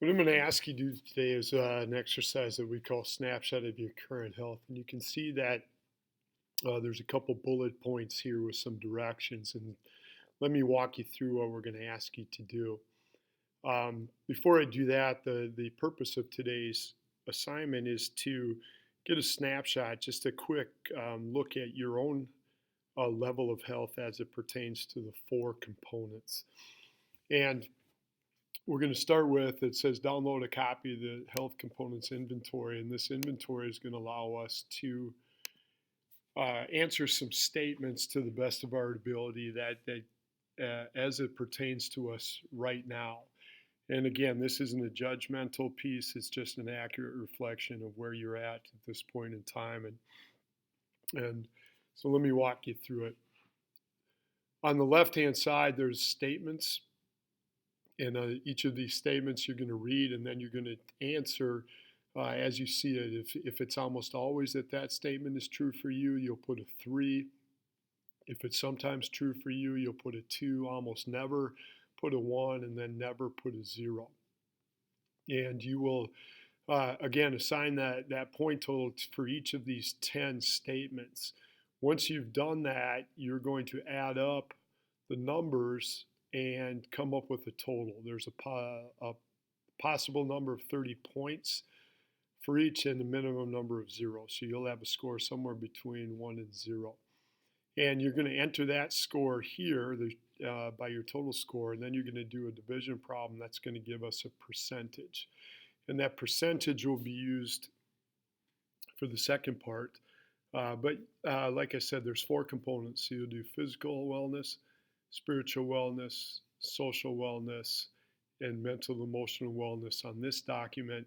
What I'm going to ask you to do today is an exercise that we call snapshot of your current health. And you can see that there's a couple bullet points here with some directions. And let me walk you through what we're going to ask you to do. Before I do that, the purpose of today's assignment is to get a snapshot, just a quick look at your own level of health as it pertains to the four components. And we're going to start with, it says download a copy of the health components inventory, and this inventory is going to allow us to answer some statements to the best of our ability that as it pertains to us right now. And again, this isn't a judgmental piece, it's just an accurate reflection of where you're at this point in time. And so let me walk you through it. On the left-hand side, there's statements. And each of these statements you're going to read, and then you're going to answer as you see it. If it's almost always that statement is true for you, you'll put a 3. If it's sometimes true for you, you'll put a 2. Almost never put a 1, and then never put a 0. And you will, again, assign that point total for each of these 10 statements. Once you've done that, you're going to add up the numbers and come up with a total. There's a possible number of 30 points for each and a minimum number of 0. So you'll have a score somewhere between 1 and 0. And you're going to enter that score here by your total score, and then you're going to do a division problem that's going to give us a percentage. And that percentage will be used for the second part. But like I said, there's 4 components. So you'll do physical wellness, spiritual wellness, social wellness, and mental emotional wellness on this document.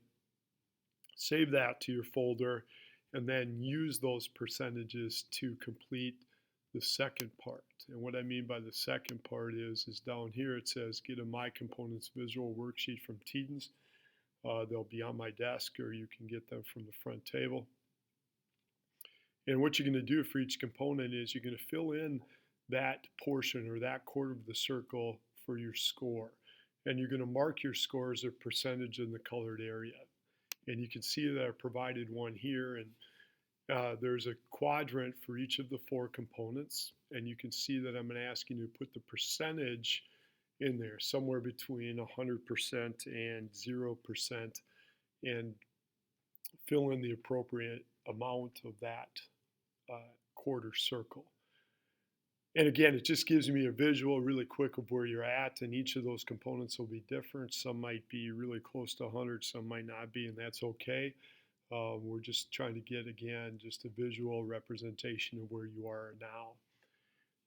Save that to your folder and then use those percentages to complete the second part. And what I mean by the second part is down here it says get a My Components visual worksheet from Tedans. They'll be on my desk, or you can get them from the front table. And what you're going to do for each component is you're going to fill in that portion or that quarter of the circle for your score. And you're going to mark your score as a percentage in the colored area. And you can see that I provided one here, and there's a quadrant for each of the 4 components. And you can see that I'm going to ask you to put the percentage in there, somewhere between 100% and 0%, and fill in the appropriate amount of that quarter circle. And again, it just gives me a visual really quick of where you're at, and each of those components will be different. Some might be really close to 100, some might not be, and that's okay. We're just trying to get, again, just a visual representation of where you are now.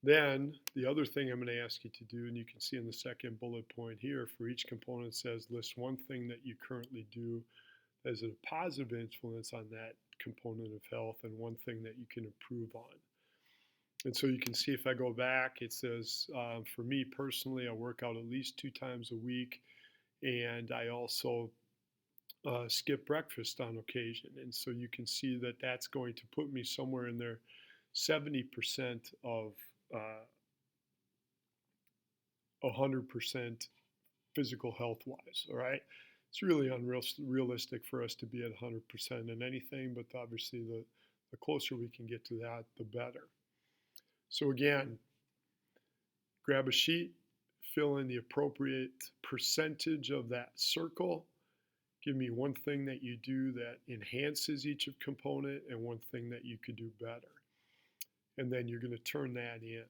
Then the other thing I'm going to ask you to do, and you can see in the second bullet point here, for each component says list one thing that you currently do as a positive influence on that component of health and one thing that you can improve on. And so you can see if I go back, it says for me personally, I work out at least 2 times a week, and I also skip breakfast on occasion. And so you can see that that's going to put me somewhere in there 70% of 100% physical health wise. All right. It's really unrealistic for us to be at 100% in anything, but obviously the closer we can get to that, the better. So again, grab a sheet, fill in the appropriate percentage of that circle. Give me one thing that you do that enhances each component and one thing that you could do better. And then you're going to turn that in.